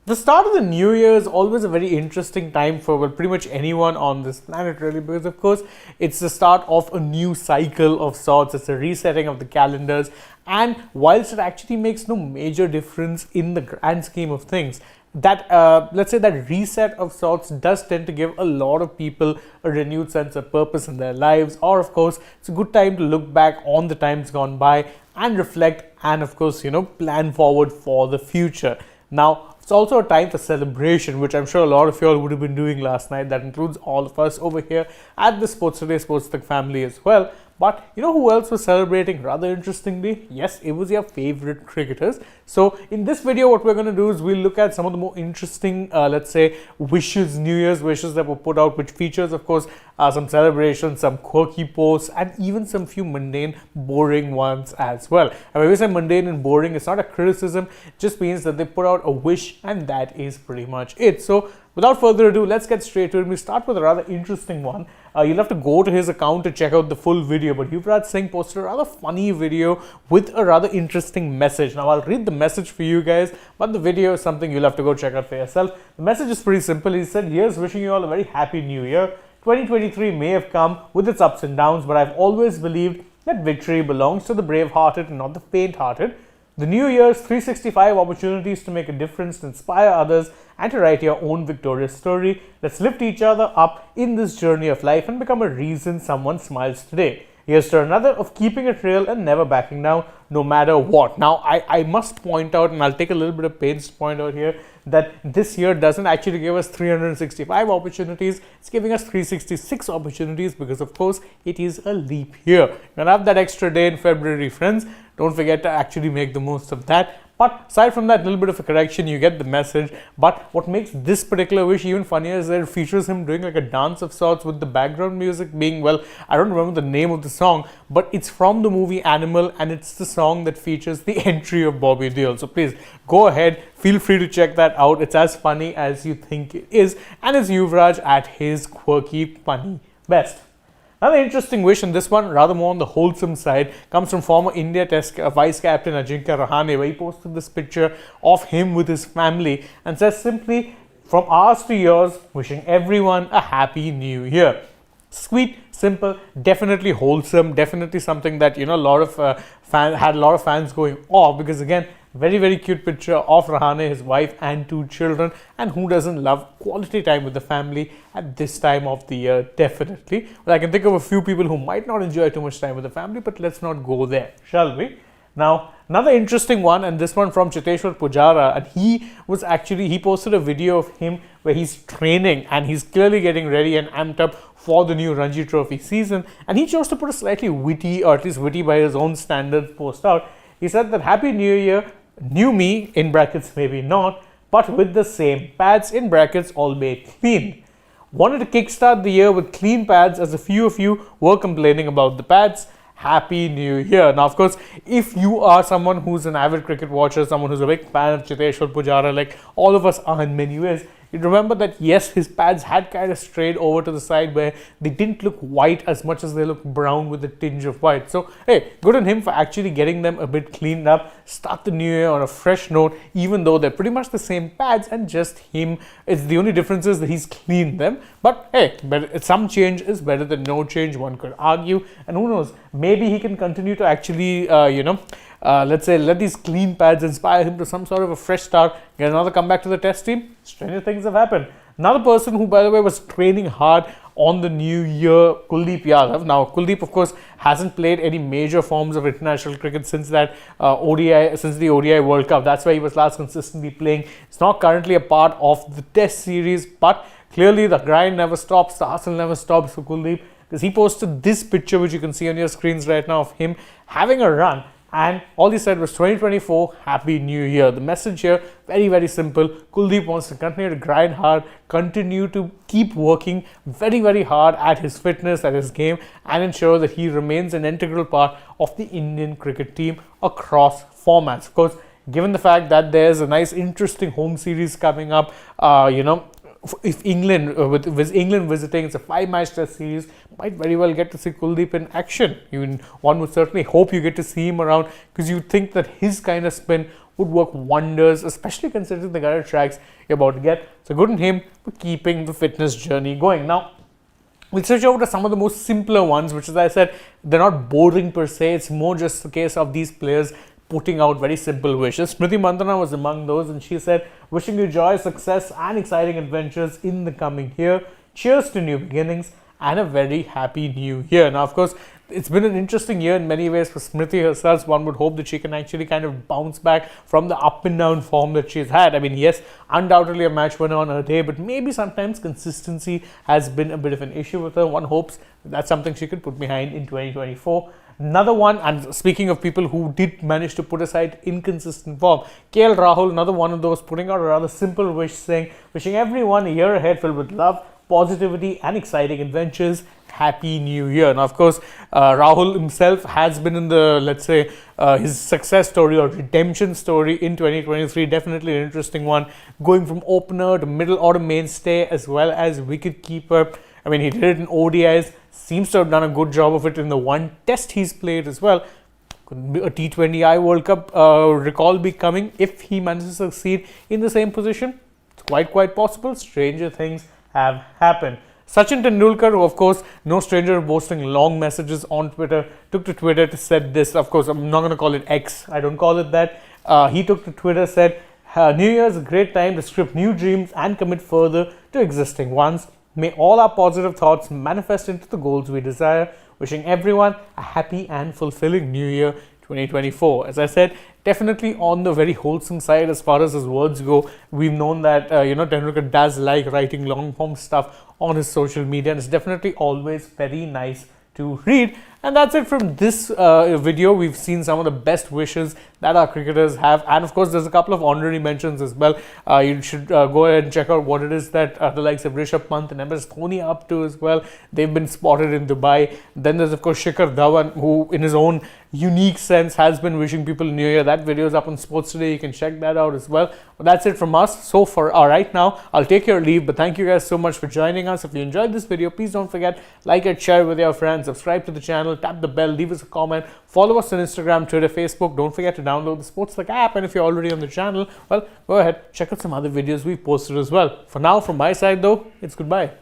The start of the new year is always a very interesting time for pretty much anyone on this planet, really, because of course it's the start of a new cycle of sorts. It's a resetting of the calendars, and whilst it actually makes no major difference in the grand scheme of things, that let's say that reset of sorts does tend to give a lot of people a renewed sense of purpose in their lives, or of course it's a good time to look back on the times gone by and reflect, and of course plan forward for the future. Now, it's also a time for celebration, which I'm sure a lot of you all would have been doing last night. That includes all of us over here at the Sports Today AajTak family as well. But you know who else was celebrating rather interestingly? Yes, it was your favorite cricketers. So in this video, what we're going to do is we'll look at some of the more interesting, let's say, wishes, New Year's wishes that were put out, which features, of course, some celebrations, some quirky posts, and even some few mundane, boring ones as well. And when we say mundane and boring, it's not a criticism. It just means that they put out a wish, and that is pretty much it. So without further ado, let's get straight to it. We start with a rather interesting one. You'll have to go to his account to check out the full video, but Yuzvendra Singh posted a rather funny video with a rather interesting message. Now, I'll read the message for you guys, but the video is something you'll have to go check out for yourself. The message is pretty simple. He said, "Here's wishing you all a very happy new year. 2023 may have come with its ups and downs, but I've always believed that victory belongs to the brave-hearted and not the faint-hearted. The new year's 365 opportunities to make a difference, to inspire others, and to write your own victorious story. Let's lift each other up in this journey of life and become a reason someone smiles today. Here's to another of keeping it real and never backing down, no matter what." Now, I must point out, and I'll take a little bit of pains to point out here, that this year doesn't actually give us 365 opportunities. It's giving us 366 opportunities because, of course, it is a leap year. You're going to have that extra day in February, friends. Don't forget to actually make the most of that. But aside from that, little bit of a correction, you get the message. But what makes this particular wish even funnier is that it features him doing like a dance of sorts, with the background music being, well, I don't remember the name of the song, but it's from the movie Animal, and it's the song that features the entry of Bobby Deol. So please go ahead, feel free to check that out. It's as funny as you think it is, and it's Yuvraj at his quirky, funny best. Another interesting wish, and this one rather more on the wholesome side, comes from former India Test vice captain Ajinkya Rahane, where he posted this picture of him with his family and says simply, "From ours to yours, wishing everyone a happy new year." Sweet, simple, definitely wholesome, definitely something that a lot of had a lot of fans going off, because again, very, very cute picture of Rahane, his wife, and 2 children. And who doesn't love quality time with the family at this time of the year? Definitely. Well, I can think of a few people who might not enjoy too much time with the family, but let's not go there, shall we? Now, another interesting one, and this one from Chiteshwar Pujara, and he posted a video of him where he's training and he's clearly getting ready and amped up for the new Ranji Trophy season. And he chose to put a slightly witty, or at least witty by his own standards, post out. He said that "Happy New Year, new me," in brackets maybe not, but with the same pads, in brackets albeit clean. Wanted to kickstart the year with clean pads, as a few of you were complaining about the pads. Happy New Year. Now, of course, if you are someone who's an avid cricket watcher, someone who's a big fan of Chiteshwar Pujara, like all of us are in many ways, you remember that yes, his pads had kind of strayed over to the side where they didn't look white as much as they look brown with a tinge of white. So hey, good on him for actually getting them a bit cleaned up, start the new year on a fresh note, even though they're pretty much the same pads, and just him, it's the only difference is that he's cleaned them. But hey, some change is better than no change, one could argue. And who knows, maybe he can continue to actually let's say, let these clean pads inspire him to some sort of a fresh start, get another comeback to the test team. Stranger things have happened. Another person who, by the way, was training hard on the new year, Kuldeep Yadav. Now, Kuldeep, of course, hasn't played any major forms of international cricket since that since the ODI World Cup. That's why he was last consistently playing. It's not currently a part of the test series, but clearly the grind never stops, the hustle never stops for Kuldeep, because he posted this picture, which you can see on your screens right now, of him having a run. And all he said was 2024, Happy New Year. The message here, very, very simple. Kuldeep wants to continue to grind hard, continue to keep working very, very hard at his fitness, at his game, and ensure that he remains an integral part of the Indian cricket team across formats. Of course, given the fact that there's a nice, interesting home series coming up, if England, with England visiting, it's a 5-match test series, might very well get to see Kuldeep in action. One would certainly hope you get to see him around, because you think that his kind of spin would work wonders, especially considering the kind of tracks you're about to get. So good on him for keeping the fitness journey going. Now, we'll switch over to some of the most simpler ones, which, as I said, they're not boring per se. It's more just the case of these players putting out very simple wishes. Smriti Mandana was among those, and she said, wishing you joy, success, and exciting adventures in the coming year. Cheers to new beginnings and a very happy new year. Now, of course, it's been an interesting year in many ways for Smriti herself. One would hope that she can actually kind of bounce back from the up and down form that she's had. I mean, yes, undoubtedly a match winner on her day, but maybe sometimes consistency has been a bit of an issue with her. One hopes that's something she could put behind in 2024. Another one, and speaking of people who did manage to put aside inconsistent form, KL Rahul, another one of those, putting out a rather simple wish saying, wishing everyone a year ahead filled with love, positivity, and exciting adventures. Happy New Year. Now, of course, Rahul himself has been in the, let's say, his success story or redemption story in 2023. Definitely an interesting one. Going from opener to middle order mainstay as well as wicket keeper. I mean, he did it in ODIs. Seems to have done a good job of it in the one test he's played as well. Could a T20I World Cup recall be coming if he manages to succeed in the same position? It's quite possible. Stranger things have happened. Sachin Tendulkar, who of course no stranger of posting long messages on Twitter, took to Twitter to said this. Of course, I'm not going to call it X. I don't call it that. He took to Twitter, said, New Year is a great time to script new dreams and commit further to existing ones. May all our positive thoughts manifest into the goals we desire. Wishing everyone a happy and fulfilling New Year 2024. As I said, definitely on the very wholesome side as far as his words go. We've known that, Tendulkar does like writing long form stuff on his social media, and it's definitely always very nice to read. And that's it from this video. We've seen some of the best wishes that our cricketers have, and of course there's a couple of honorary mentions as well. You should go ahead and check out what it is that the likes of Rishabh Pant and MS Dhoni are up to as well. They've been spotted in Dubai. Then there's of course Shikhar Dhawan, who in his own unique sense has been wishing people New Year. That video is up on Sports Today. You can check that out as well. But that's it from us. So for right now, I'll take your leave, but thank you guys so much for joining us. If you enjoyed this video, please don't forget, like it, share it with your friends, subscribe to the channel, tap the bell, leave us a comment, follow us on Instagram, Twitter, Facebook. Don't forget to download the SportsTak app, and if you're already on the channel, well, go ahead, check out some other videos we've posted as well. For now, from my side though, it's goodbye.